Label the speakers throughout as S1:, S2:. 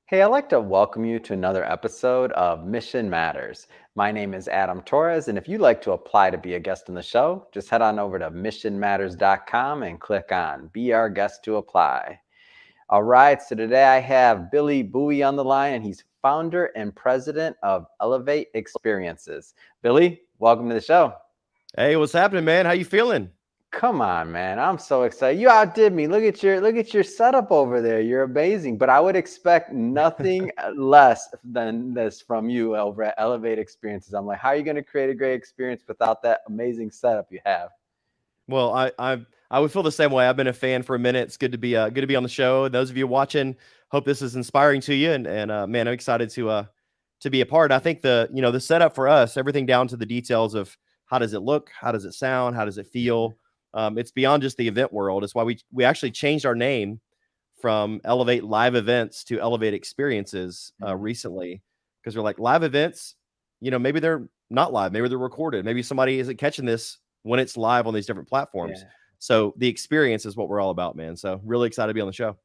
S1: Hey, I'd like to welcome you to another episode of Mission Matters. My name is Adam Torres, and if you'd like to apply to be a guest on the show, just head on over to missionmatters.com and click on Be Our Guest to Apply. All right, so today I have Billy Boughey on the line, and he's founder and president of Elevate Experiences. Billy, welcome to the show.
S2: Hey, what's happening, man? How you feeling?
S1: Come on, man. I'm so excited. You outdid me. Look at your setup over there. You're amazing. But I would expect nothing less than this from you over at Elevate Experiences. I'm like, how are you going to create a great experience without that amazing setup you have?
S2: Well, I would feel the same way. I've been a fan for a minute. It's good to be on the show. Those of you watching, hope this is inspiring to you. And man, I'm excited to be a part. I think the setup for us, everything down to the details of how does it look, how does it sound, how does it feel. It's beyond just the event world. It's why we actually changed our name from Elevate Live Events to Elevate Experiences
S1: Mhm.
S2: recently, because we're like live events. Maybe they're not live, maybe they're recorded, maybe somebody isn't catching this when it's live on these different platforms.
S1: Yeah.
S2: So the experience is what we're all about, man. So really excited to be on the show.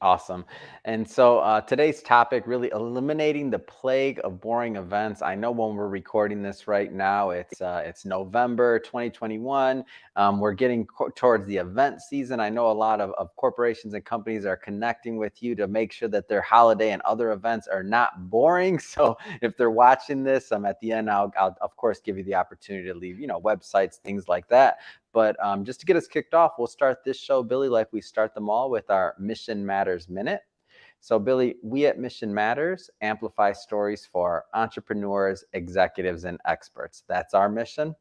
S1: Awesome. And so today's topic really eliminating the plague of boring events. I know when we're recording this right now, it's November 2021. We're getting towards the event season. I know a lot of corporations and companies are connecting with you to make sure that their holiday and other events are not boring. So if they're watching this, at the end, I'll of course give you the opportunity to leave, websites, things like that. But just to get us kicked off, we'll start this show, Billy, like we start them all with our Mission Matters Minute. So, Billy, we at Mission Matters amplify stories for entrepreneurs, executives, and experts. That's our mission.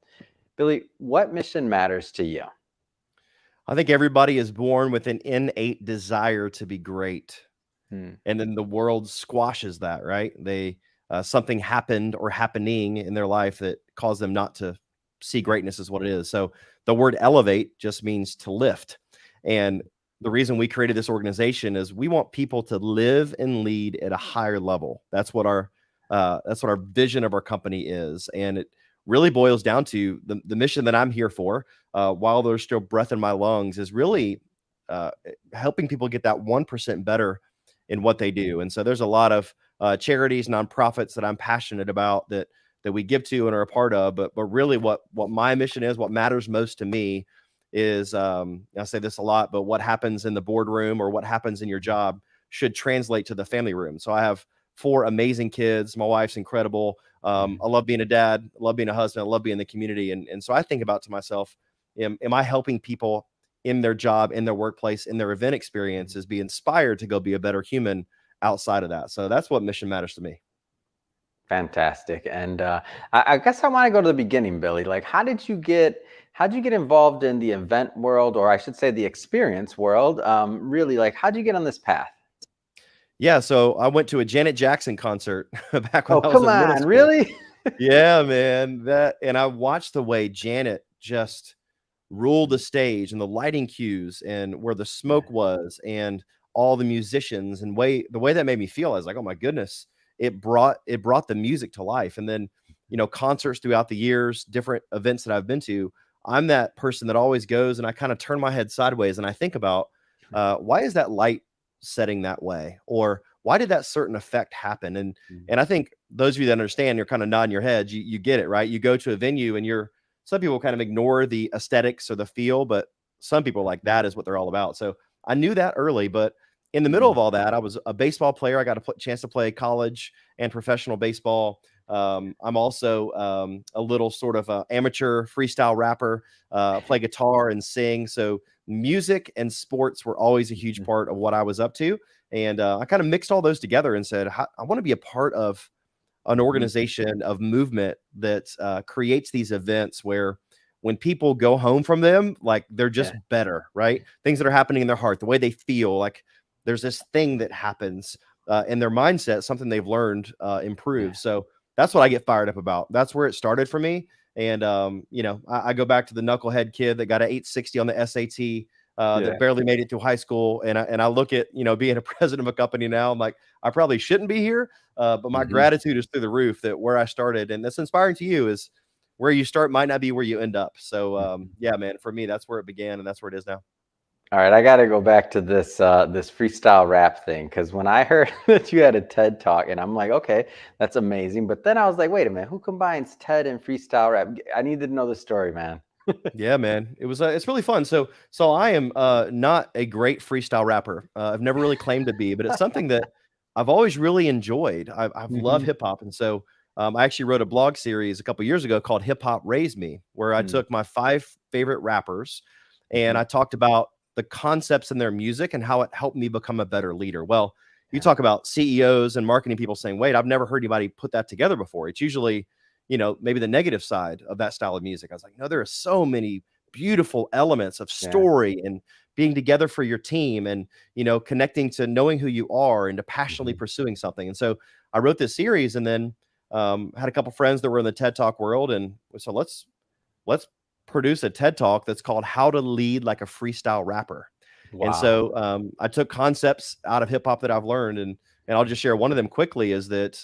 S1: Billy, what mission matters to you?
S2: I think everybody is born with an innate desire to be great,
S1: Hmm.
S2: and then the world squashes that, right? They something happened or happening in their life that caused them not to see
S1: Yeah.
S2: greatness is what it is. So the word elevate just means to lift. And the reason we created this organization is we want people to live and lead at a higher level. That's what our vision of our company is. And it really boils down to the mission that I'm here for, while there's still breath in my lungs, is really uh, helping people get that 1% better in what they do. And so there's a lot of charities, nonprofits that I'm passionate about that we give to and are a part of. But really, what my mission is, what matters most to me, is I say this a lot, but what happens in the boardroom or what happens in your job should translate to the family room. So I have four amazing kids. My wife's incredible. I love being a dad. I love being a husband. I love being in the community. And so I think about to myself, am I helping people in their job, in their workplace, in their event experiences, be inspired to go be a better human outside of that? So that's what mission matters to me.
S1: Fantastic. And I guess I want to go to the beginning, Billy. Like, how did you get involved in the event world, or I should say, the experience world? Really, like, how did you get on this path?
S2: Yeah, so I went to a Janet Jackson concert back when
S1: Oh,
S2: I was
S1: come
S2: in middle
S1: on,
S2: school.
S1: really?
S2: Yeah, man, and I watched the way Janet just ruled the stage and the lighting cues and where the
S1: Yeah,
S2: smoke was and all the musicians and the way that made me feel. I was like, oh my goodness, it brought the music to life. And then, concerts throughout the years, different events that I've been to, I'm that person that always goes and I kind of turn my head sideways and I think about, why is that light setting that way, or why did that certain effect happen? And I think those of you that understand, you're kind of nodding your heads, you get it, right? You go to a venue and some people kind of ignore the aesthetics or the feel, but some people like that is what they're all about. So I knew that early, but in the middle of all that, I was a baseball player. I got a chance to play college and professional baseball. I'm also a little sort of amateur freestyle rapper, play guitar and sing. So music and sports were always a huge part of what I was up to. And I kind of mixed all those together and said, I want to be a part of an
S1: Mhm.
S2: organization of movement that creates these events where when people go home from them, like they're just
S1: Yeah,
S2: better, right? Things that are happening in their heart, the way they feel, like there's this thing that happens in their mindset, something they've learned
S1: yeah,
S2: improves. So that's what I get fired up about. That's where it started for me. And, I go back to the knucklehead kid that got an 860 on the SAT,
S1: yeah.
S2: that barely made it through high school. And I look at, being a president of a company now, I'm like, I probably shouldn't be here, but my
S1: Mhm.
S2: gratitude is through the roof that where I started, and that's inspiring to you, is where you start might not be where you end up. So,
S1: Mhm.
S2: yeah, man, for me, that's where it began, and that's where it is now.
S1: All right, I got to go back to this freestyle rap thing because when I heard that you had a TED talk, and I'm like, okay, that's amazing. But then I was like, wait a minute, who combines TED and freestyle rap? I needed to know the story, man.
S2: Yeah, man. It was it's really fun. So I am not a great freestyle rapper. I've never really claimed to be, but it's something that I've always really enjoyed. I've loved
S1: Hmm.
S2: hip hop, and so I actually wrote a blog series a couple years ago called Hip Hop Raised Me, where I took my 5 favorite rappers and
S1: Mm-hmm.
S2: I talked about the concepts in their music and how it helped me become a better leader. Well, you
S1: Yeah.
S2: talk about CEOs and marketing people saying, "Wait, I've never heard anybody put that together before." It's usually maybe the negative side of that style of music. I was like, no, there are so many beautiful elements of
S1: Yeah.
S2: story and being together for your team and, connecting to knowing who you are and to passionately
S1: Hmm.
S2: pursuing something. And so I wrote this series and then had a couple friends that were in the TED Talk world. And so let's produce a TED Talk that's called How to Lead Like a Freestyle Rapper. And
S1: Wow.
S2: so I took concepts out of hip hop that I've learned, and I'll just share one of them quickly. Is that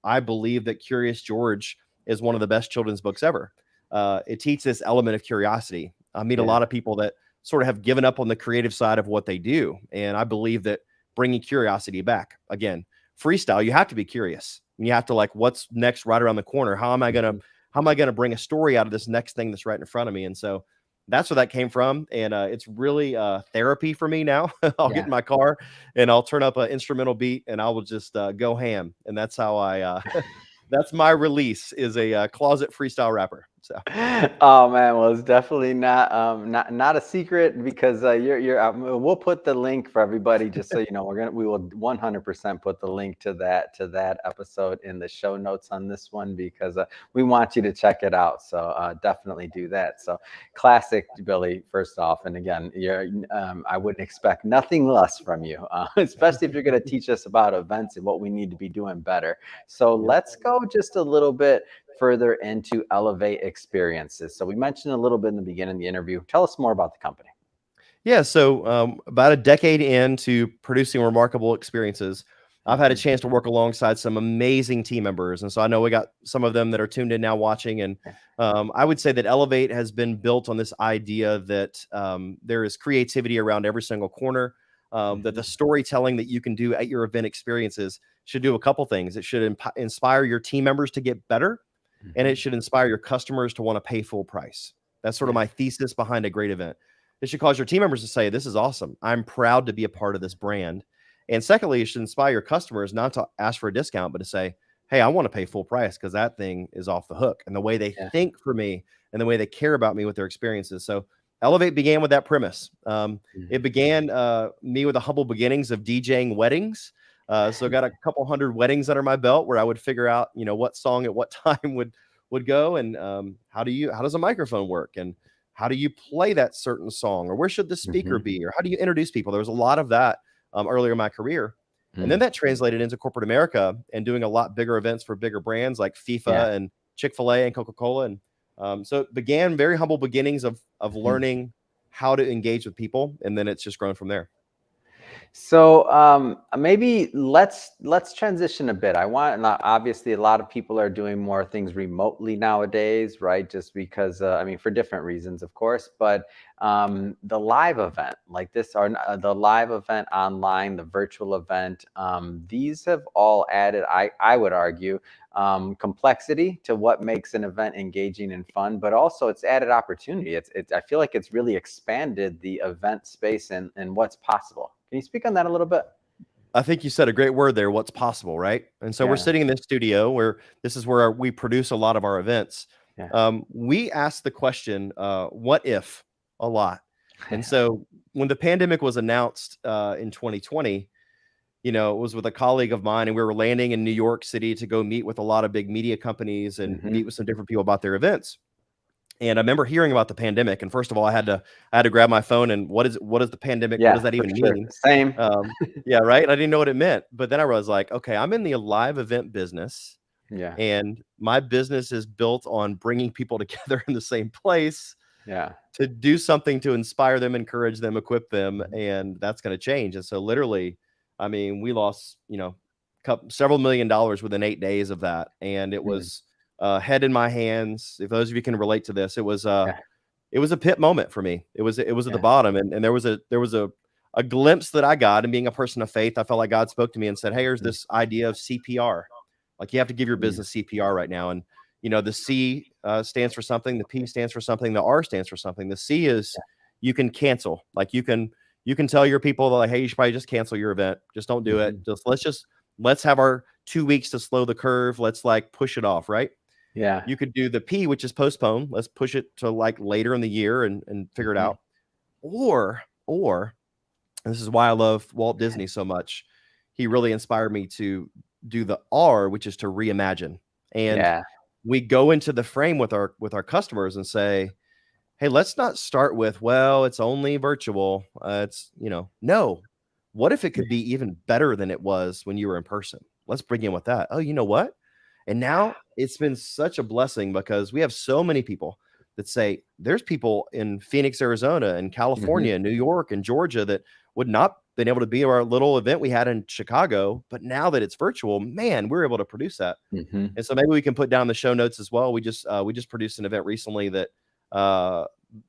S2: I believe that Curious George is one of the best children's books ever. It teaches this element of curiosity. I meet a
S1: Yeah.
S2: lot of people that sort of have given up on the creative side of what they do, and I believe that bringing curiosity back again, freestyle, you have to be curious. You have to like, what's next right around the corner?
S1: Hmm.
S2: How am I going to bring a story out of this next thing that's right in front of me? And so that's where that came from. And it's really therapy for me now. I'll get
S1: Yeah.
S2: in my car and I'll turn up an instrumental beat and I will just go ham. And that's how that's my release is a closet freestyle rapper. So,
S1: Oh man, well it's definitely not a secret because you're we'll put the link for everybody just so you know we will 100% put the link to that episode in the show notes on this one because we want you to check it out. So definitely do that. So classic Billy, first off, and again, I wouldn't expect nothing less from you, especially if you're going to teach us about events and what we need to be doing better. So
S2: yep.
S1: let's go just a little bit further into Elevate Experiences. So we mentioned a little bit in the beginning of the interview. Tell us more about the company.
S2: Yeah, so about a decade into producing remarkable experiences, I've had a
S1: Hmm.
S2: chance to work alongside some amazing team members, and so I know we got some of them that are tuned in now watching. And
S1: Yeah.
S2: I would say that Elevate has been built on this idea that there is creativity around every single corner. That the
S1: Hmm.
S2: storytelling that you can do at your event experiences should do a couple things. It should inspire your team members to get better, and
S1: Hmm.
S2: it should inspire your customers to want to pay full price. That's sort of
S1: Yeah.
S2: my thesis behind a great event. It should cause your team members to say, "This is awesome. I'm proud to be a part of this brand." And secondly, it should inspire your customers not to ask for a discount, but to say, "Hey, I want to pay full price because that thing is off the hook." And the way they
S1: Yeah.
S2: think for me and the way they care about me with their experiences. So Elevate began with that premise. It
S1: Hmm.
S2: began me with the humble beginnings of DJing weddings. So got a couple hundred weddings under my belt where I would figure out, what song at what time would go, and how does a microphone work, and how do you play that certain song, or where should the speaker
S1: Hmm.
S2: be, or how do you introduce people? There was a lot of that earlier in my career, and then
S1: Hmm.
S2: that translated into corporate America and doing a lot bigger events for bigger brands like
S1: Yeah.
S2: FIFA and Chick-fil-A and Coca-Cola, and so it began very humble beginnings of
S1: Mhm.
S2: learning how to engage with people, and then it's just grown from there.
S1: So maybe let's transition a bit. I want now, obviously a lot of people are doing more things remotely nowadays, right? Just because I mean for different reasons, of course. But the live event like this, or the live event online, the virtual event, these have all added, I would argue, complexity to what makes an event engaging and fun, but also it's added opportunity. It's I feel like it's really expanded the event space and what's possible. Can you speak on that a little bit?
S2: I think you said a great word there, what's possible, right? And so we're
S1: Yeah.
S2: sitting in this studio where this is where we produce a lot of our events.
S1: Yeah.
S2: We ask the question, what if, a lot. And so when the pandemic was announced in 2020, it was with a colleague of mine, and we were landing in New York City to go meet with a lot of big media companies and
S1: Hmm.
S2: meet with some different people about their events. And I remember hearing about the pandemic. And first of all, I had to grab my phone and what is the pandemic? What
S1: Yeah,
S2: does that
S1: for
S2: even
S1: sure.
S2: mean?
S1: Same.
S2: Yeah, right. And I didn't know what it meant. But then I was like, okay, I'm in the live event business,
S1: Yeah.
S2: and my business is built on bringing people together in the same place
S1: Yeah.
S2: to do something to inspire them, encourage them, equip them,
S1: Mhm.
S2: and that's going to change. And so, literally, I mean, we lost, several $1 million within 8 days of that, and it
S1: Mm.
S2: was head in my hands. If those of you can relate to this, it was
S1: Yeah.
S2: it was a pit moment for me. It was at the
S1: Yeah.
S2: bottom, and there was a glimpse that I got, and being a person of faith, I felt like God spoke to me and said, "Hey, here's
S1: Mm,
S2: this idea of CPR. Like you have to give your
S1: mm,
S2: business CPR right now." And the C stands for something, the P stands for something, the R stands for something. The C is you can cancel. Like you can tell your people that, like, hey, you should probably just cancel your event. Just don't do it.
S1: mhm.
S2: Let's have our 2 weeks to slow the curve. Let's like push it off, right?
S1: Yeah.
S2: You could do the P, which is postpone. Let's push it to like later in the year and figure it
S1: Mhm.
S2: out. Or and this is why I love Walt Disney so much. He really inspired me to do the R, which is to reimagine. And
S1: Yeah.
S2: we go into the frame with our customers and say, hey, let's not start with, well, it's only virtual. No. What if it
S1: Yeah.
S2: could be even better than it was when you were in person? Let's bring in with that. Oh, you know what? And now it's been such a blessing because we have so many people that say there's people in Phoenix, Arizona, and
S1: Mhm.
S2: California, and New York, and Georgia that would not been able to be at our little event we had in Chicago, but now that it's virtual, man, we're able to produce that.
S1: Mhm.
S2: And so maybe we can put down the show notes as well. We just produced an event recently that uh,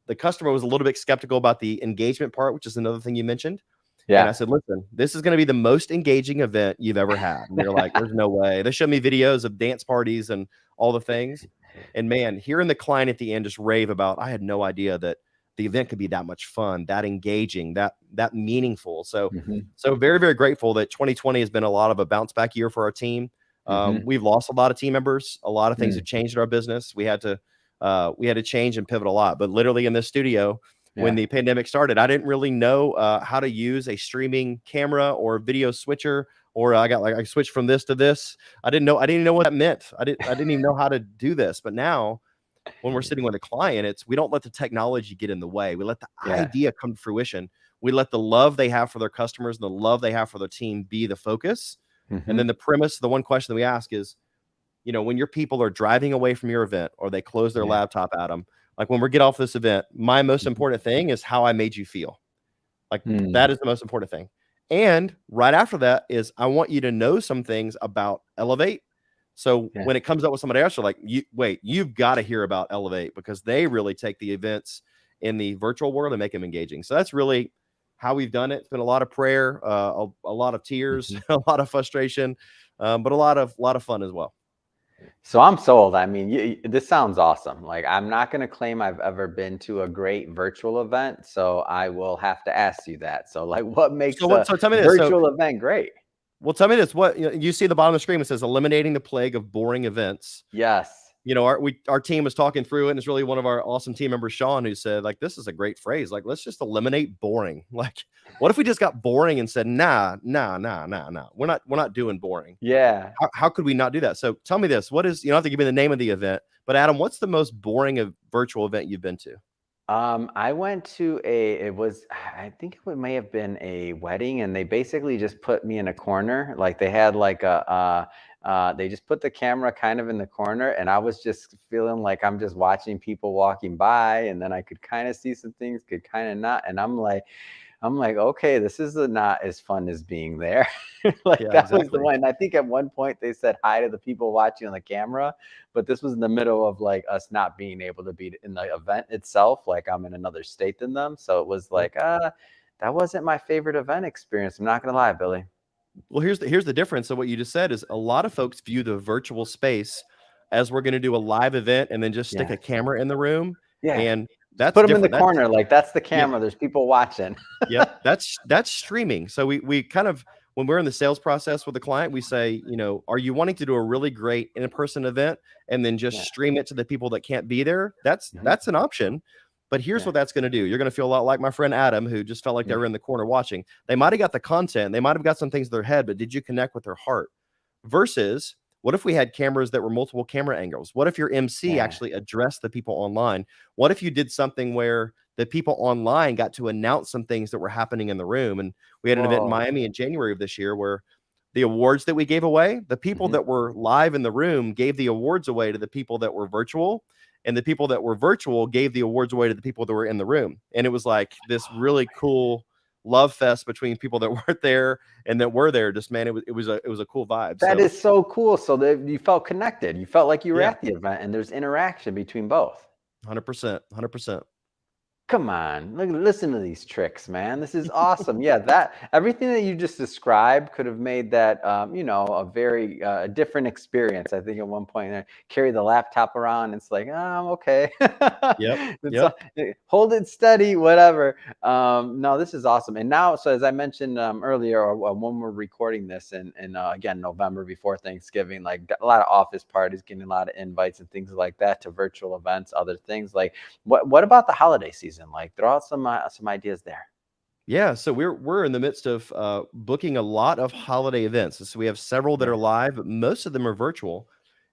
S2: the customer was a little bit skeptical about the engagement part, which is another thing you mentioned. And I
S1: Yeah.
S2: said, listen, this is going to be the most engaging event you've ever had. And they're like, there's no way. They showed me videos of dance parties and all the things. And man, hearing the client at the end just rave about, I had no idea that the event could be that much fun, that engaging, that meaningful. So,
S1: Mhm.
S2: so very, very grateful that 2020 has been a lot of a bounce back year for our team.
S1: Mhm.
S2: We've lost a lot of team members. A lot of things
S1: Mm.
S2: have changed in our business. We had to change and pivot a lot. But literally in this studio, when
S1: Yeah.
S2: the pandemic started, I didn't really know how to use a streaming camera or video switcher, or I switched from this to this. I didn't know what that meant. I didn't even know how to do this. But now when we're sitting with a client, we don't let the technology get in the way. We let the
S1: Yeah.
S2: idea come to fruition. We let the love they have for their customers and the love they have for their team be the focus. And then
S1: Mhm.
S2: the premise, the one question that we ask is, when your people are driving away from your event or they close their
S1: Yeah.
S2: laptop at them, like when we get off this event, my most
S1: Mhm.
S2: important thing is how I made you feel. Like that
S1: Mm.
S2: is the most important thing. And right after that is I want you to know some things about Elevate. So
S1: Yeah.
S2: when it comes up with somebody else, you're like, you've got to hear about Elevate because they really take the events in the virtual world and make them engaging. So that's really how we've done it. It's been a lot of prayer, a lot of tears,
S1: Mhm.
S2: a lot of frustration, but a lot of fun as well.
S1: So I'm sold. I mean, this sounds awesome. Like, I'm not going to claim I've ever been to a great virtual event, so I will have to ask you that. So, like, what
S2: So
S1: makes
S2: what?
S1: a
S2: So tell me this. So
S1: virtual event great?
S2: well, tell me this. What you see at the bottom of the screen? It says eliminating the plague of boring events.
S1: Yes.
S2: Our team was talking through it, and it's really one of our awesome team members, Sean, who said, like, this is a great phrase. Like, let's just eliminate boring. Like, what if we just got boring and said, nah, nah, nah, nah, nah. We're not doing boring.
S1: Yeah.
S2: How could we not do that? So tell me this. What is, you don't have to give me the name of the event, but Adam, what's the most boring virtual event you've been to?
S1: I went to it was, I think it may have been a wedding, and they basically just put me in a corner. Like they had like they just put the camera kind of in the corner, and I was just feeling like I'm just watching people walking by, and then I could kind of see some things, could kind of not. And I'm like, okay, this is not as fun as being there. Like
S2: Yeah,
S1: that was the
S2: exactly.
S1: one. I think at one point they said hi to the people watching on the camera, but this was in the middle of like us not being able to be in the event itself. Like I'm in another state than them. So it was
S2: Yeah.
S1: like, that wasn't my favorite event experience. I'm not gonna lie, Billy.
S2: Well, here's the difference. So what you just said is a lot of folks view the virtual space as we're going to do a live event and then just stick
S1: Yeah.
S2: a camera in the room,
S1: Yeah.
S2: and
S1: Just
S2: that's
S1: put them in the
S2: different. That's
S1: corner. Like that's the
S2: yeah,
S1: camera. There's people watching.
S2: yep. That's streaming. So we kind of, when we're in the sales process with the client, we say, are you wanting to do a really great in-person event and then just
S1: Yeah.
S2: stream it to the people that can't be there? That's
S1: Mhm.
S2: that's an option. But here's
S1: Yeah.
S2: what that's going to do. You're going to feel a lot like my friend Adam, who just felt like they
S1: Yeah.
S2: were in the corner watching. They might have got the content, they might have got some things in their head, but did you connect with their heart? Versus, what if we had cameras that were multiple camera angles? What if your MC
S1: Yeah.
S2: actually addressed the people online? What if you did something where the people online got to announce some things that were happening in the room? And we had an event in
S1: Whoa.
S2: Miami in January of this year where the awards that we gave away, the people
S1: Mhm.
S2: that were live in the room gave the awards away to the people that were virtual, and the people that were virtual gave the awards away to the people that were in the room. And it was like this really cool love fest between people that weren't there and that were there. Just, man, it was a cool vibe.
S1: That
S2: So
S1: is so cool. So that you felt connected. You felt like you were
S2: yeah,
S1: at the event and there's interaction between both.
S2: 100%, 100%.
S1: Come on, look, listen to these tricks, man. This is awesome. Yeah, that everything that you just described could have made that, a very different experience. I think at one point, carry the laptop around. It's like, oh, I'm okay.
S2: Yep.
S1: It's,
S2: Yep.
S1: hold it steady, whatever. No, this is awesome. And now, so as I mentioned earlier, or when we're recording this, and again, November before Thanksgiving, like a lot of office parties, getting a lot of invites and things like that to virtual events, other things like. What about the holiday season? Like, throw out some ideas there.
S2: Yeah, so we're in the midst of booking a lot of holiday events. So we have several that
S1: Yeah.
S2: are live, but most of them are virtual.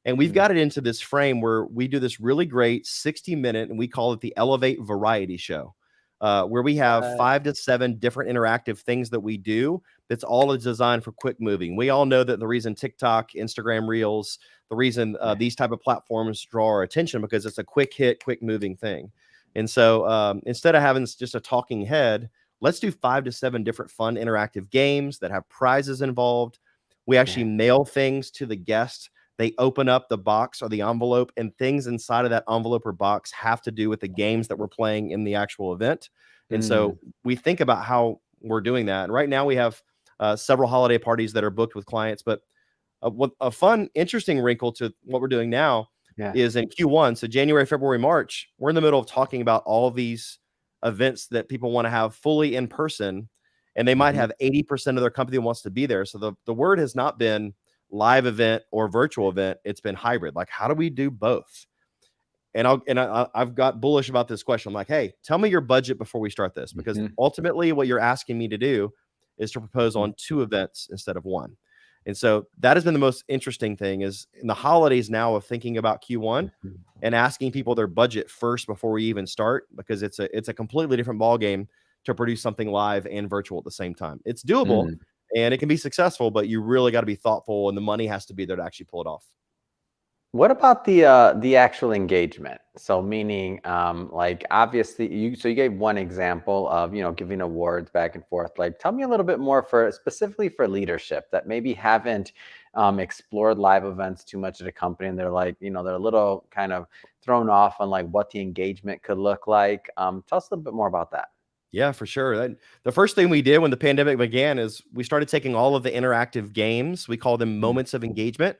S2: And we've
S1: Mm.
S2: got it into this frame where we do this really great 60-minute, and we call it the Elevate Variety Show, where we have
S1: What?
S2: 5 to 7 different interactive things that we do. That's all designed for quick moving. We all know that the reason TikTok, Instagram Reels, the reason
S1: Yeah.
S2: these type of platforms draw our attention because it's a quick hit, quick moving thing. And so instead of having just a talking head, let's do 5 to 7 different fun interactive games that have prizes involved. We actually
S1: Yeah.
S2: mail things to the guest. They open up the box or the envelope, and things inside of that envelope or box have to do with the games that we're playing in the actual event. And
S1: Mm.
S2: so we think about how we're doing that. And right now we have several holiday parties that are booked with clients, but a fun, interesting wrinkle to what we're doing now
S1: Yeah.
S2: is in Q1. So January, February, March, we're in the middle of talking about all of these events that people want to have fully in person, and they might
S1: Mhm.
S2: have 80% of their company wants to be there. So the word has not been live event or virtual event. It's been hybrid. Like, how do we do both? And I've got bullish about this question. I'm like, hey, tell me your budget before we start this, because
S1: Mhm.
S2: ultimately what you're asking me to do is to propose
S1: Mhm.
S2: on 2 events instead of 1. And so that has been the most interesting thing is in the holidays now of thinking about Q1
S1: Mhm.
S2: and asking people their budget first before we even start, because it's a completely different ball game to produce something live and virtual at the same time. It's doable
S1: Mm.
S2: and it can be successful, but you really got to be thoughtful and the money has to be there to actually pull it off.
S1: What about the actual engagement? So meaning, like obviously you gave one example of, giving awards back and forth. Like tell me a little bit more for specifically for leadership that maybe haven't explored live events too much at a company, and they're like, they're a little kind of thrown off on like what the engagement could look like. Tell us a little bit more about that.
S2: Yeah, for sure. The first thing we did when the pandemic began is we started taking all of the interactive games. We call them
S1: Mm.
S2: moments of engagement.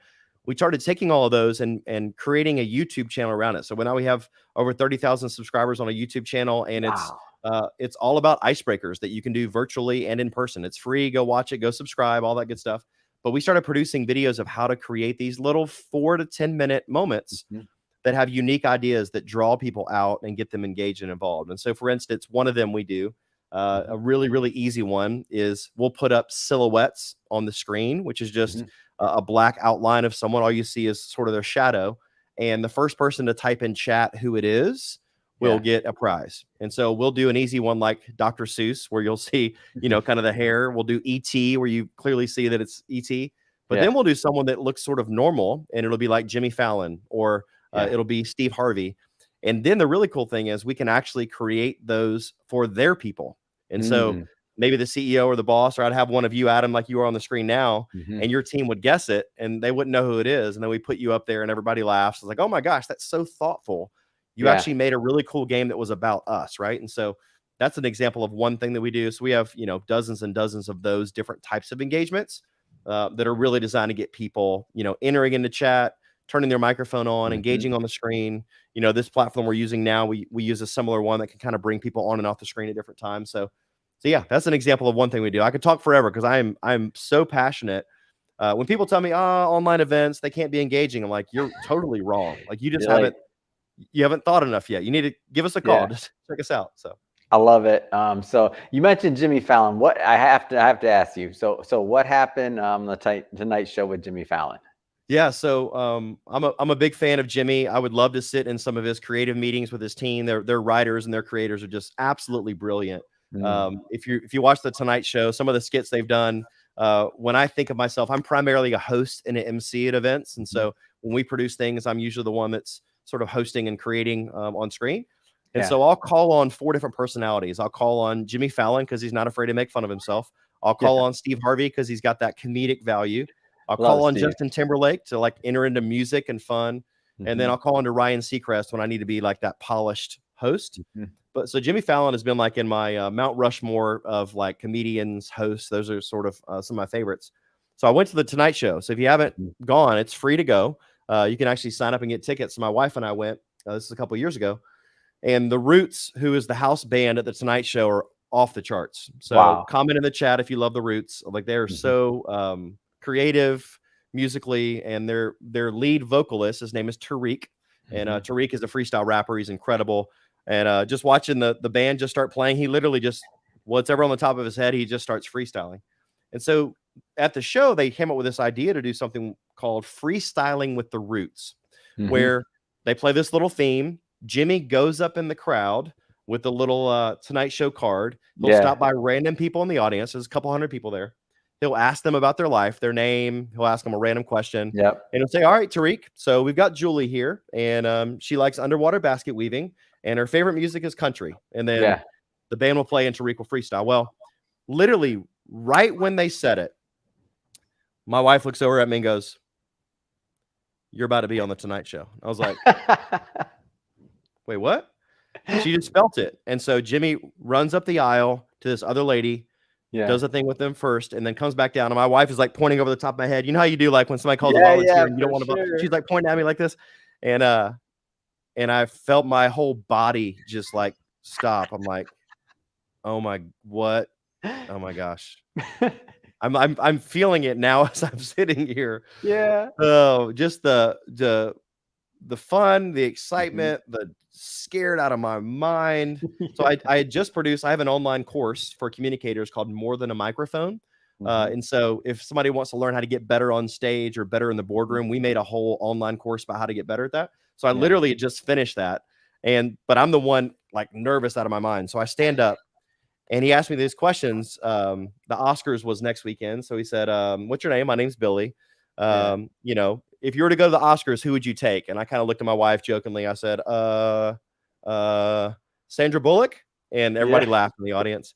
S2: We started taking all of those and creating a YouTube channel around it. So now we have over 30,000 subscribers on a YouTube channel, and
S1: Wow.
S2: it's all about icebreakers that you can do virtually and in person. It's free. Go watch it. Go subscribe. All that good stuff. But we started producing videos of how to create these little 4 to 10 minute moments
S1: Mhm.
S2: that have unique ideas that draw people out and get them engaged and involved. And so, for instance, one of them we do,
S1: Mhm.
S2: a really, really easy one is we'll put up silhouettes on the screen, which is just
S1: Mhm.
S2: a black outline of someone. All you see is sort of their shadow. And the first person to type in chat who it is will
S1: Yeah.
S2: get a prize. And so we'll do an easy one like Dr. Seuss, where you'll see, kind of the hair. We'll do ET, where you clearly see that it's ET. But
S1: Yeah.
S2: then we'll do someone that looks sort of normal, and it'll be like Jimmy Fallon, or
S1: Yeah.
S2: it'll be Steve Harvey. And then the really cool thing is we can actually create those for their people. And so
S1: Mm.
S2: maybe the CEO or the boss, or I'd have one of you, Adam, like you are on the screen now,
S1: Mhm.
S2: and your team would guess it and they wouldn't know who it is. And then we put you up there and everybody laughs. It's like, oh my gosh, that's so thoughtful. You
S1: Yeah.
S2: actually made a really cool game that was about us, right? And so that's an example of one thing that we do. So we have, dozens and dozens of those different types of engagements that are really designed to get people, entering into chat, turning their microphone on,
S1: Mhm.
S2: engaging on the screen. This platform we're using now, we use a similar one that can kind of bring people on and off the screen at different times. So yeah, that's an example of one thing we do. I could talk forever because I'm so passionate. When people tell me, online events, they can't be engaging, I'm like, you're totally wrong. Like you just
S1: You're like,
S2: haven't thought enough yet. You need to give us a call.
S1: yeah.
S2: Just check us out. So
S1: I love it. So you mentioned Jimmy Fallon. What I have to ask you. So what happened the Tonight Show with Jimmy Fallon?
S2: yeah, so I'm a big fan of Jimmy. I would love to sit in some of his creative meetings with his team. Their writers and their creators are just absolutely brilliant.
S1: Mm.
S2: If you watch the Tonight Show, some of the skits they've done. When I think of myself, I'm primarily a host and an MC at events, and
S1: Mhm.
S2: so when we produce things, I'm usually the one that's sort of hosting and creating on screen. And
S1: Yeah.
S2: so I'll call on 4 different personalities. I'll call on Jimmy Fallon because he's not afraid to make fun of himself. I'll
S1: Yeah.
S2: call on Steve Harvey because he's got that comedic value. I'll
S1: Love
S2: call on
S1: Steve.
S2: Justin Timberlake to like enter into music and fun. And then
S1: Mhm.
S2: I'll call into Ryan Seacrest when I need to be like that polished host.
S1: Mhm.
S2: But so Jimmy Fallon has been like in my Mount Rushmore of like comedians, hosts. Those are sort of some of my favorites. So I went to the Tonight Show. So if you haven't
S1: Mhm.
S2: gone, it's free to go. You can actually sign up and get tickets. So my wife and I went. This is a couple years ago, and the Roots, who is the house band at the Tonight Show, are off the charts. So
S1: Wow.
S2: comment in the chat if you love the Roots. Like they're
S1: Mhm.
S2: so creative musically, and their lead vocalist, his name is Tariq, and
S1: Mhm.
S2: Tariq is a freestyle rapper. He's incredible. And just watching the band just start playing, he literally just whatever on the top of his head, he just starts freestyling. And so at the show, they came up with this idea to do something called freestyling with the Roots,
S1: Mhm.
S2: where they play this little theme. Jimmy goes up in the crowd with the little Tonight Show card. He'll
S1: Yeah.
S2: stop by random people in the audience. There's a couple hundred people there. He'll ask them about their life, their name. He'll ask them a random question.
S1: Yep.
S2: And he'll say, all right, Tariq, so we've got Julie here, and she likes underwater basket weaving, and her favorite music is country. And then
S1: Yeah.
S2: the band will play and Tariq will freestyle. Well, literally right when they said it, my wife looks over at me and goes, you're about to be on the Tonight Show. I was like, wait, what? She just felt it. And so Jimmy runs up the aisle to this other lady,
S1: Yeah.
S2: does a thing with them first, and then comes back down. And my wife is like pointing over the top of my head. You know how you do like when somebody calls a
S1: Yeah,
S2: volunteer
S1: yeah,
S2: and you
S1: for
S2: don't want to,
S1: sure.
S2: she's like pointing at me like this. And I felt my whole body just like stop. I'm like, oh my, what? Oh my gosh. I'm feeling it now as I'm sitting here.
S1: Yeah.
S2: Oh, just the fun, the
S1: Mhm.
S2: excitement, the scared out of my mind. So I had just produced, I have an online course for communicators called More Than a Microphone.
S1: Mhm.
S2: And so if somebody wants to learn how to get better on stage or better in the boardroom, we made a whole online course about how to get better at that. So I
S1: Yeah.
S2: literally just finished that. But I'm the one like nervous out of my mind. So I stand up and he asked me these questions. The Oscars was next weekend. So he said, what's your name? My name's Billy.
S1: Yeah.
S2: If you were to go to the Oscars, who would you take? And I kind of looked at my wife jokingly. I said, uh, Sandra Bullock. And everybody
S1: Yeah.
S2: laughed in the audience.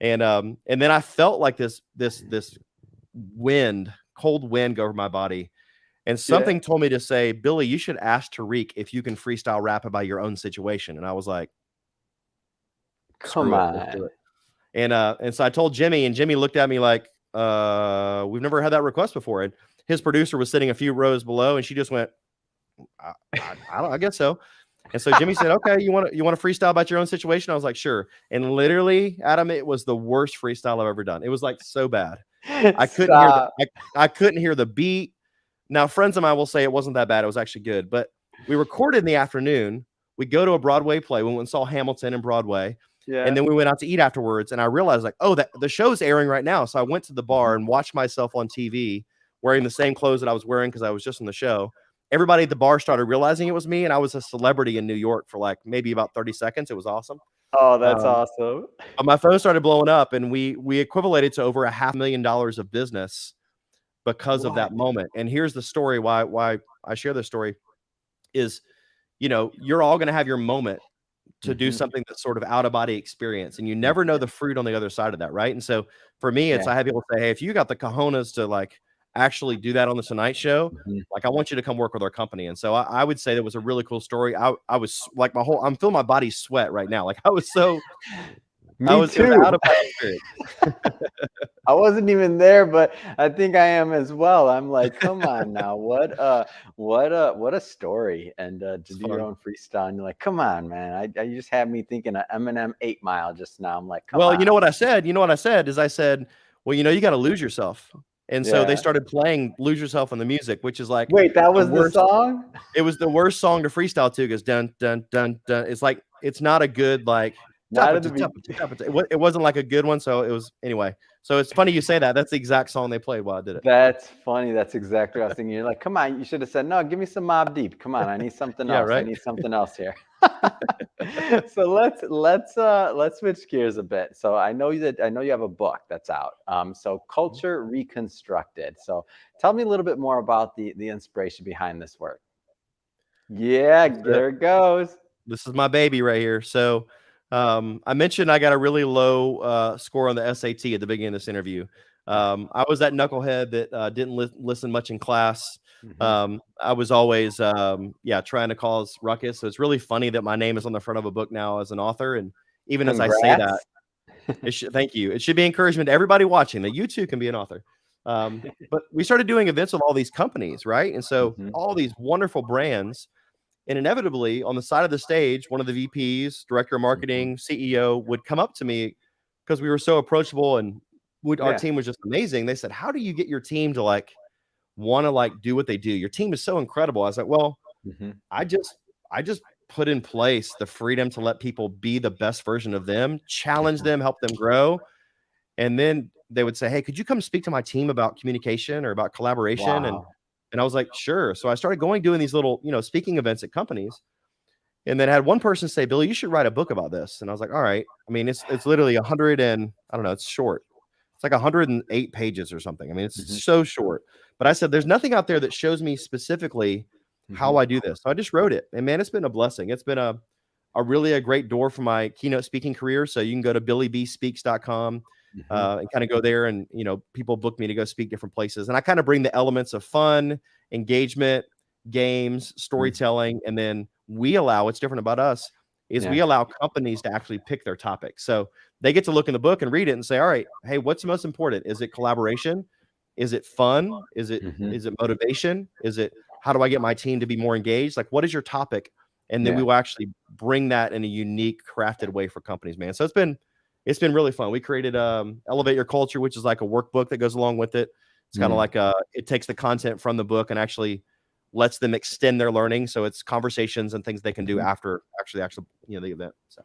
S2: And then I felt like this wind, cold wind go over my body. And
S1: Yeah.
S2: something told me to say, Billy, you should ask Tariq if you can freestyle rap about your own situation. And I was like,
S1: Come
S2: screw it, let's do
S1: on.
S2: it. And so I told Jimmy, and Jimmy looked at me like, we've never had that request before. And his producer was sitting a few rows below, and she just went, I guess so. And so Jimmy said, okay, you want to freestyle about your own situation? I was like, sure. And literally, Adam, it was the worst freestyle I've ever done. It was like so bad. I couldn't hear the
S1: Stop.
S2: I couldn't hear the beat. Now, friends of mine will say it wasn't that bad. It was actually good. But we recorded in the afternoon. We go to a Broadway play. We went and saw Hamilton in Broadway. And
S1: Yeah.
S2: then we went out to eat afterwards. And I realized, like, oh, that the show's airing right now. So I went to the bar
S1: Mhm.
S2: and watched myself on TV wearing the same clothes that I was wearing because I was just on the show. Everybody at the bar started realizing it was me. And I was a celebrity in New York for like maybe about 30 seconds. It was awesome.
S1: Oh, that's
S2: Um,
S1: awesome.
S2: but my phone started blowing up, and we equivalated to over $500,000 of business because of
S1: What?
S2: that moment. And here's the story why I share this story is, you're all going to have your moment to do
S1: Mhm.
S2: something that's sort of out of body experience, and you never know the fruit on the other side of that, right? And so for me, it's
S1: Yeah.
S2: I have people say, hey, if you got the cojones to like actually do that on the Tonight Show,
S1: Mhm.
S2: like I want you to come work with our company. And so I would say that was a really cool story. I was like I'm feeling my body sweat right now. Like
S1: Me
S2: it was out
S1: too.
S2: of body experience.
S1: I wasn't even there, but I think I am as well. I'm like, come on now, what a story, and to
S2: It's
S1: do your
S2: fun.
S1: own freestyle. And you're like, come on, man. You just had me thinking of Eminem 8 Mile just now. I'm like, come
S2: Well,
S1: on.
S2: you know what I said? You know what I said is I said, well, you got to lose yourself. And so they
S1: Yeah.
S2: started playing Lose Yourself in the music, which is like
S1: Wait, that
S2: the
S1: was the
S2: worst.
S1: song?
S2: It was the worst song to freestyle to because dun dun dun dun. It's like it's not a good like
S1: Not at the be-
S2: it wasn't like a good one. So it was anyway. So it's funny you say that. That's the exact song they played while I did it.
S1: That's funny. That's exactly what I was thinking. You're like, come on, you should have said, no, give me some Mob Deep. Come on, I need something
S2: Yeah,
S1: else. I
S2: right.
S1: need something else here. So let's switch gears a bit. So I know you have a book that's out. So Culture Reconstructed. So tell me a little bit more about the inspiration behind this work. Yeah,
S2: That's it.
S1: there it goes.
S2: This is my baby right here. So I mentioned I got a really low score on the SAT at the beginning of this interview. I was that knucklehead that didn't listen much in class.
S1: Mhm.
S2: I was always, trying to cause ruckus. So it's really funny that my name is on the front of a book now as an author. And even as I say that,
S1: Congrats.
S2: thank you. It should be encouragement to everybody watching that you too can be an author. But we started doing events with all these companies, right? And so
S1: Mhm.
S2: all these wonderful brands, and inevitably on the side of the stage, one of the VPs, director of
S1: Mhm.
S2: marketing, CEO would come up to me because we were so approachable and our
S1: Yeah.
S2: team was just amazing. They said, "How do you get your team to like want to like do what they do? Your team is so incredible." I was like, "Well,
S1: Mhm.
S2: I just I just put in place the freedom to let people be the best version of them, challenge
S1: Mhm.
S2: them, help them grow." And then they would say, "Hey, could you come speak to my team about communication or about collaboration?"
S1: Wow.
S2: And I was like, "Sure." So I started doing these little, speaking events at companies. And then I had one person say, "Billy, you should write a book about this." And I was like, "All right." I mean, it's literally 100 and I don't know, it's short. It's like 108 pages or something. I mean, it's
S1: Mhm.
S2: so short. But I said, there's nothing out there that shows me specifically how
S1: Mhm.
S2: I do this. So I just wrote it. And man, it's been a blessing. It's been a really a great door for my keynote speaking career. So you can go to billybspeaks.com
S1: Mhm.
S2: and kind of go there and, people book me to go speak different places. And I kind of bring the elements of fun, engagement, games,
S1: Mhm.
S2: storytelling, and then we allow what's different about us is we
S1: Yeah.
S2: allow companies to actually pick their topic. So they get to look in the book and read it and say, all right, hey, what's most important? Is it collaboration? Is it fun? Is it
S1: Mhm.
S2: motivation? Is it how do I get my team to be more engaged? Like, what is your topic? And then we
S1: Yeah.
S2: will actually bring that in a unique, crafted way for companies, man. So it's been really fun. We created Elevate Your Culture, which is like a workbook that goes along with it. It's kind of
S1: Mm.
S2: like it takes the content from the book and actually lets them extend their learning. So it's conversations and things they can do
S1: Mhm.
S2: after actually the event. So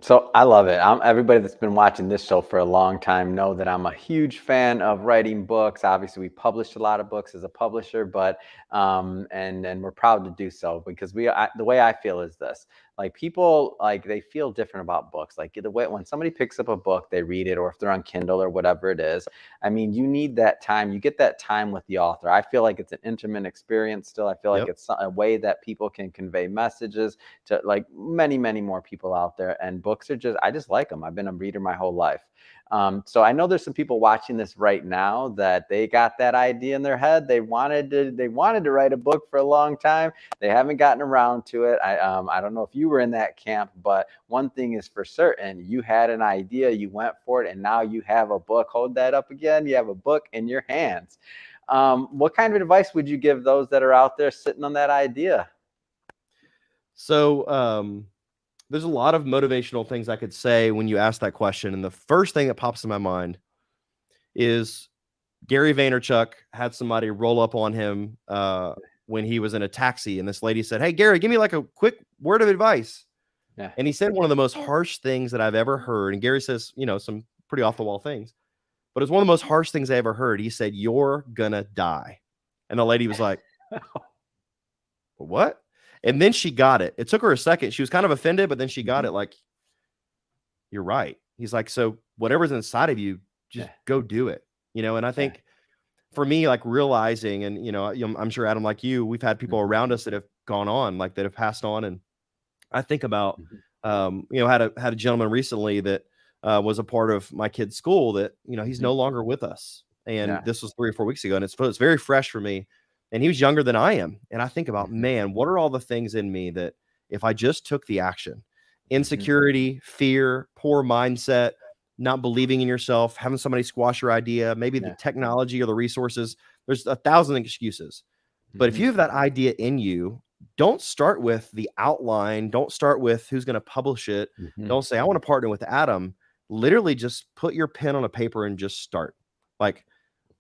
S1: So I love it. Everybody that's been watching this show for a long time know that I'm a huge fan of writing books. Obviously, we published a lot of books as a publisher, but and we're proud to do so because the way I feel is this: like people like they feel different about books. Like the way when somebody picks up a book, they read it, or if they're on Kindle or whatever it is. I mean, you need that time. You get that time with the author. I feel like it's an intimate experience. Still, I feel like
S2: yep.
S1: it's a way that people can convey messages to like many more people out there. And books are I just like them. I've been a reader my whole life. So I know there's some people watching this right now that they got that idea in their head. They wanted to write a book for a long time. They haven't gotten around to it. I don't know if you were in that camp, but one thing is for certain: you had an idea, you went for it, and now you have a book. Hold that up again. You have a book in your hands. What kind of advice would you give those that are out there sitting on that idea?
S2: So there's a lot of motivational things I could say when you ask that question. And the first thing that pops in my mind is Gary Vaynerchuk had somebody roll up on him when he was in a taxi. And this lady said, "Hey, Gary, give me like a quick word of advice."
S1: Yeah.
S2: And he said one of the most harsh things that I've ever heard. And Gary says, some pretty off the wall things, but it's one of the most harsh things I ever heard. He said, "You're gonna die." And the lady was like, "What?" And then she got it. It took her a second. She was kind of offended, but then she got
S1: Mhm.
S2: it. Like, you're right. He's like, so whatever's inside of you, just
S1: Yeah.
S2: go do it. And I
S1: Yeah.
S2: think for me, like realizing, and I'm sure Adam, like you, we've had people
S1: Mhm.
S2: around us that have gone on, like that have passed on. And I think about,
S1: Mhm.
S2: had a gentleman recently that was a part of my kid's school that, he's
S1: Mhm.
S2: no longer with us. And
S1: Yeah.
S2: this was 3 or 4 weeks ago. And it's very fresh for me. And he was younger than I am. And I think about,
S1: Mhm.
S2: man, what are all the things in me that if I just took the action,
S1: Mhm.
S2: insecurity, fear, poor mindset, not believing in yourself, having somebody squash your idea, maybe the
S1: Yeah.
S2: technology or the resources, there's 1,000 excuses. But if
S1: Mhm.
S2: you have that idea in you, don't start with the outline. Don't start with who's going to publish it.
S1: Mhm.
S2: Don't say, I want to partner with Adam. Literally just put your pen on a paper and just start. Like,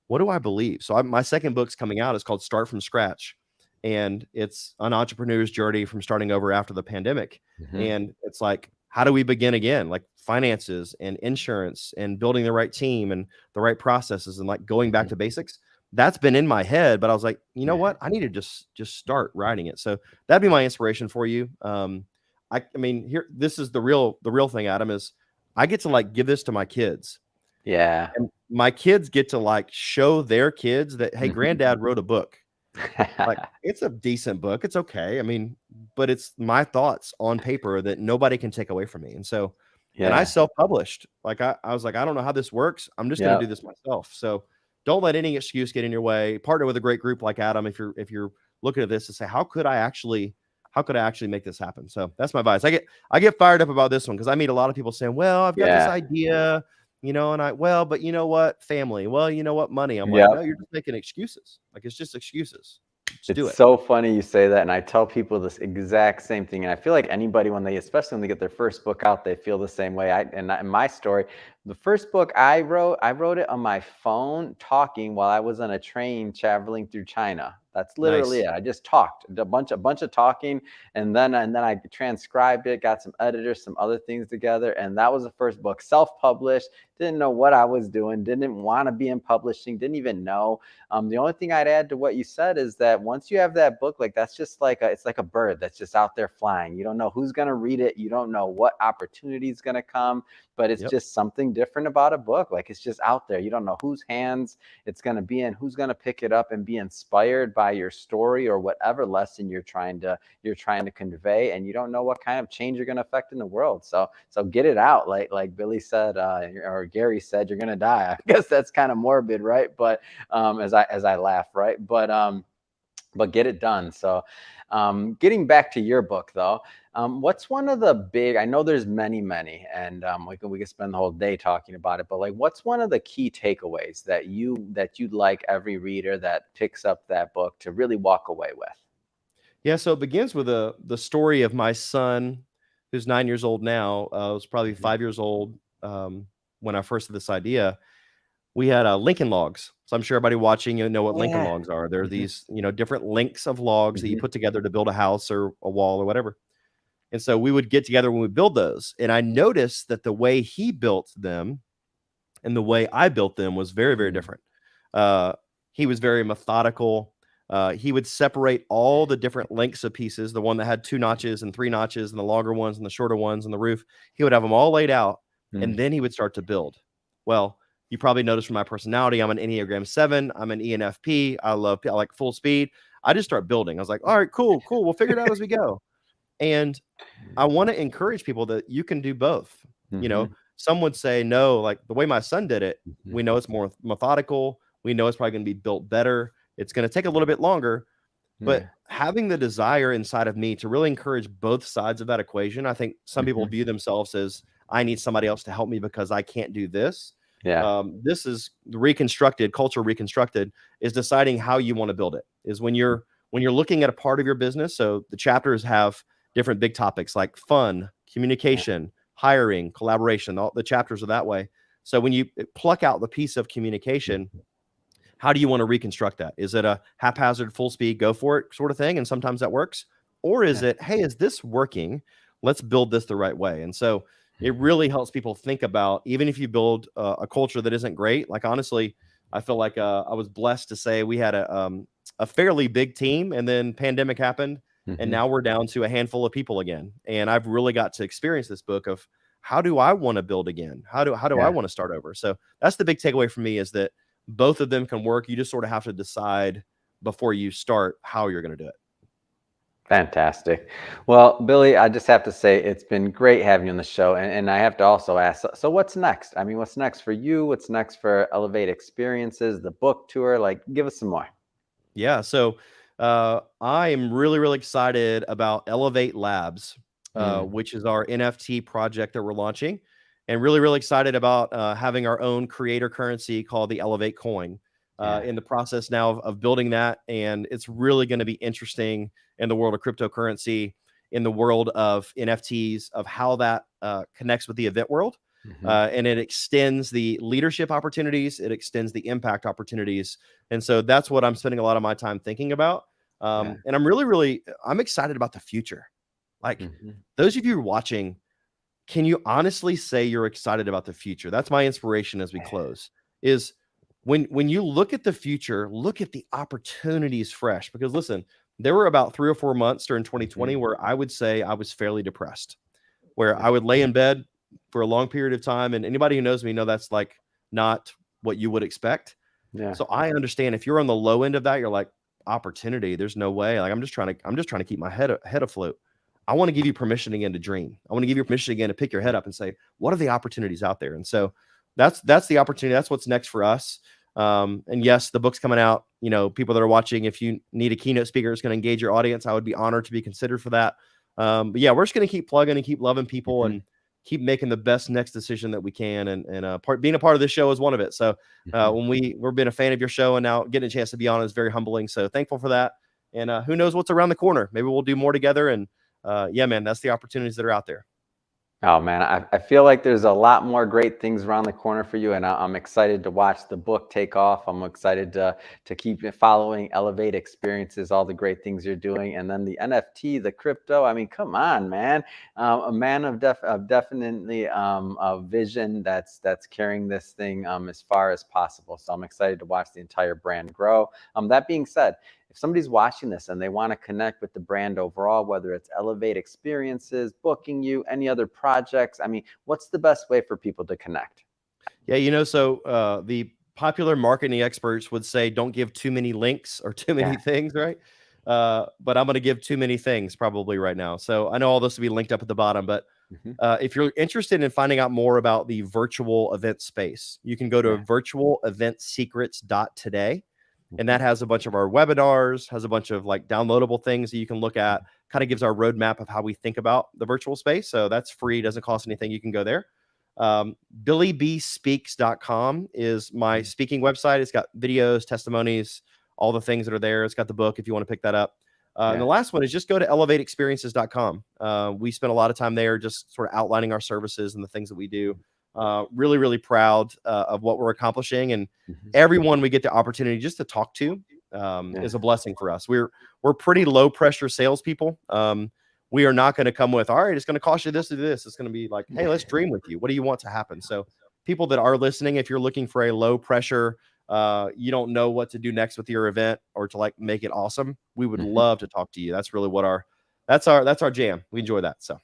S2: what do I believe? So my second book's coming out. It's called Start from Scratch. And it's an entrepreneur's journey from starting over after the pandemic.
S1: Mhm.
S2: And it's like, how do we begin again? Like finances and insurance and building the right team and the right processes and like going back
S1: Mhm.
S2: to basics. That's been in my head, but I was like, you know
S1: Yeah.
S2: what? I need to just start writing it. So that'd be my inspiration for you. I mean, here, this is the real thing, Adam, is I get to like give this to my kids
S1: Yeah.
S2: and my kids get to like show their kids that, hey,
S1: Mhm.
S2: granddad wrote a book. Like, it's a decent book. It's okay. I mean, but it's my thoughts on paper that nobody can take away from me. And so, and I
S1: Yeah.
S2: self-published. Like I was like, I don't know how this works. I'm just going to
S1: Yep.
S2: do this myself. So don't let any excuse get in your way. Partner with a great group like Adam if you're looking at this to say, how could I actually make this happen? So that's my advice. I get fired up about this one because I meet a lot of people saying, well, I've got this
S1: Yeah.
S2: idea, and but you know what, family, well, you know what, money. I'm like, no,
S1: Yep.
S2: you're just making excuses. Like, it's just excuses. Just do
S1: It's
S2: it.
S1: so funny you say that, and I tell people this exact same thing. And I feel like anybody, especially when they get their first book out, they feel the same way. In my story, the first book I wrote it on my phone, talking while I was on a train traveling through China. That's literally
S2: Nice.
S1: it. I just talked a bunch of talking, and then I transcribed it, got some editors, some other things together, and that was the first book, self-published. Didn't know what I was doing. Didn't want to be in publishing. Didn't even know. The only thing I'd add to what you said is that once you have that book, like that's just like it's like a bird that's just out there flying. You don't know who's going to read it. You don't know what opportunity is going to come, but it's
S2: Yep.
S1: just something different about a book. Like it's just out there. You don't know whose hands it's going to be in, who's going to pick it up and be inspired by your story or whatever lesson you're trying to convey, and you don't know what kind of change you're going to affect in the world. So get it out. Like Billy said, or Gary said, you're going to die. I guess that's kind of morbid, right? But as I laugh, right? But get it done. So, getting back to your book, though, what's one of the big? I know there's many, and we could spend the whole day talking about it. But like, what's one of the key takeaways that you'd like every reader that picks up that book to really walk away with?
S2: Yeah. So it begins with the story of my son, who's 9 years old now. Was probably
S1: Mhm.
S2: 5 years old when I first had this idea. We had Lincoln logs. So I'm sure everybody watching, know what Lincoln
S1: Yeah.
S2: logs are. They're
S1: Hmm.
S2: these, different links of logs that you
S1: Hmm.
S2: put together to build a house or a wall or whatever. And so we would get together when we build those. And I noticed that the way he built them and the way I built them was very, very different. Uh, he was very methodical. He would separate all the different lengths of pieces, the one that had 2 notches and 3 notches, and the longer ones and the shorter ones and the roof. He would have them all laid out, and then he would start to build. Well, you probably noticed from my personality, I'm an Enneagram 7. I'm an ENFP. I like full speed. I just start building. I was like, all right, cool. We'll figure it out as we go. And I want to encourage people that you can do both. You
S1: Hmm.
S2: know, some would say no, like the way my son did it,
S1: Hmm.
S2: we know it's more methodical. We know it's probably going to be built better. It's going to take a little bit longer, but
S1: Yeah.
S2: having the desire inside of me to really encourage both sides of that equation, I think some people
S1: Hmm.
S2: view themselves as I need somebody else to help me because I can't do this.
S1: Yeah.
S2: This is culture reconstructed is deciding how you want to build it. Is when you're looking at a part of your business. So the chapters have different big topics like fun, communication, hiring, collaboration. All the chapters are that way. So when you pluck out the piece of communication, how do you want to reconstruct that? Is it a haphazard, full speed, go for it sort of thing? And sometimes that works. Or is
S1: Yeah.
S2: it, hey, is this working? Let's build this the right way. And so it really helps people think about, even if you build a culture that isn't great, like honestly, I feel like I was blessed to say we had a fairly big team, and then pandemic happened. And
S1: Hmm.
S2: now we're down to a handful of people again. And I've really got to experience this book of how do I want to build again? How do I
S1: Yeah.
S2: want to start over? So that's the big takeaway for me, is that both of them can work. You just sort of have to decide before you start how you're going to do it.
S1: Fantastic. Well, Billy, I just have to say it's been great having you on the show. And I have to also ask, so what's next? I mean, what's next for you? What's next for Elevate Experiences, the book tour? Like, give us some more.
S2: Yeah. So I am really, really excited about Elevate Labs,
S1: Mm,
S2: which is our NFT project that we're launching, and really, really excited about having our own creator currency called the Elevate Coin.
S1: yeah.
S2: In the process now of building that, and it's really going to be interesting in the world of cryptocurrency, in the world of NFTs, of how that connects with the event world.
S1: Hmm.
S2: And it extends the leadership opportunities, it extends the impact opportunities, and so that's what I'm spending a lot of my time thinking about.
S1: Yeah.
S2: And I'm really, really, I'm excited about the future. Like,
S1: Hmm.
S2: those of you watching, can you honestly say you're excited about the future? That's my inspiration as we close. Is when you look at the future, look at the opportunities fresh. Because listen, there were about 3 or 4 months during 2020
S1: Hmm.
S2: where I would say I was fairly depressed, where
S1: Yeah.
S2: I would lay in bed for a long period of time. And anybody who knows me know that's like not what you would expect.
S1: Yeah.
S2: So I understand if you're on the low end of that, you're like, opportunity, there's no way. Like I'm just trying to keep my head afloat. I want to give you permission again to dream. I want to give you permission again to pick your head up and say, what are the opportunities out there? And so that's the opportunity. That's what's next for us. And yes, the book's coming out. You know, people that are watching, if you need a keynote speaker that's going to engage your audience, I would be honored to be considered for that. But yeah, we're just going to keep plugging and keep loving people
S1: Mhm.
S2: and keep making the best next decision that we can. And being a part of this show is one of it. So
S1: Mhm.
S2: when we're been a fan of your show and now getting a chance to be on is very humbling. So thankful for that. And who knows what's around the corner? Maybe we'll do more together. And yeah, man, that's the opportunities that are out there.
S1: Oh man, I feel like there's a lot more great things around the corner for you, and I'm excited to watch the book take off. I'm excited to keep following Elevate Experiences, all the great things you're doing, and then the NFT, the crypto. I mean, come on, man, a man of definitely a vision that's carrying this thing as far as possible. So I'm excited to watch the entire brand grow. That being said, if somebody's watching this and they want to connect with the brand overall, whether it's Elevate Experiences, booking you, any other projects, I mean, what's the best way for people to connect?
S2: Yeah, you know, so the popular marketing experts would say don't give too many links or too
S1: Yeah.
S2: many things, right? But I'm going to give too many things probably right now. So I know all this will be linked up at the bottom, but
S1: Hmm.
S2: if you're interested in finding out more about the virtual event space, you can go to
S1: Yeah.
S2: virtualeventsecrets.today. And
S1: Hmm.
S2: that has a bunch of our webinars, has a bunch of like downloadable things that you can look at, kind of gives our roadmap of how we think about the virtual space. So that's free, doesn't cost anything. You can go there. BillyBSpeaks.com is my speaking website. It's got videos, testimonies, all the things that are there. It's got the book if you want to pick that up. And the
S1: Yeah.
S2: last one is just go to elevateexperiences.com. We spend a lot of time there just sort of outlining our services and the things that we do. Really, really proud of what we're accomplishing. And
S1: Hmm.
S2: everyone we get the opportunity just to talk to
S1: Yeah.
S2: is a blessing for us. We're pretty low pressure salespeople. We are not going to come with, all right, it's going to cost you this or this. It's going to be like, hey, let's dream with you. What do you want to happen? So people that are listening, if you're looking for a low pressure, you don't know what to do next with your event or to like make it awesome, we would
S1: Hmm.
S2: love to talk to you. That's really what that's our jam. We enjoy that. So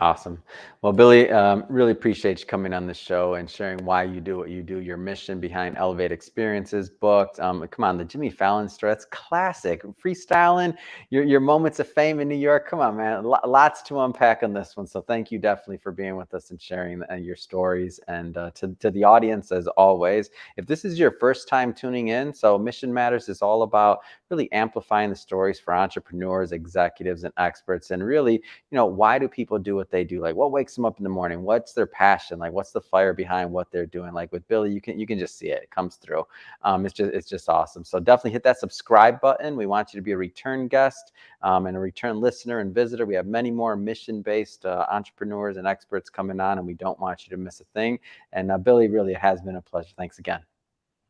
S1: Awesome. Well, Billy, really appreciate you coming on the show and sharing why you do what you do, your mission behind Elevate Experiences, booked. Come on, the Jimmy Fallon story, that's classic. Freestyling, your moments of fame in New York. Come on, man. Lots to unpack on this one. So thank you definitely for being with us and sharing your stories. And to the audience, as always, if this is your first time tuning in, so Mission Matters is all about really amplifying the stories for entrepreneurs, executives, and experts. And really, why do people do what they do? Like, what wakes them up in the morning? What's their passion? Like, what's the fire behind what they're doing? Like with Billy, you can just see it. It comes through. It's just awesome. So definitely hit that subscribe button. We want you to be a return guest and a return listener and visitor. We have many more mission-based entrepreneurs and experts coming on, and we don't want you to miss a thing. And Billy, really, it has been a pleasure. Thanks again.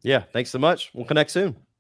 S2: yeah, thanks so much. We'll connect soon.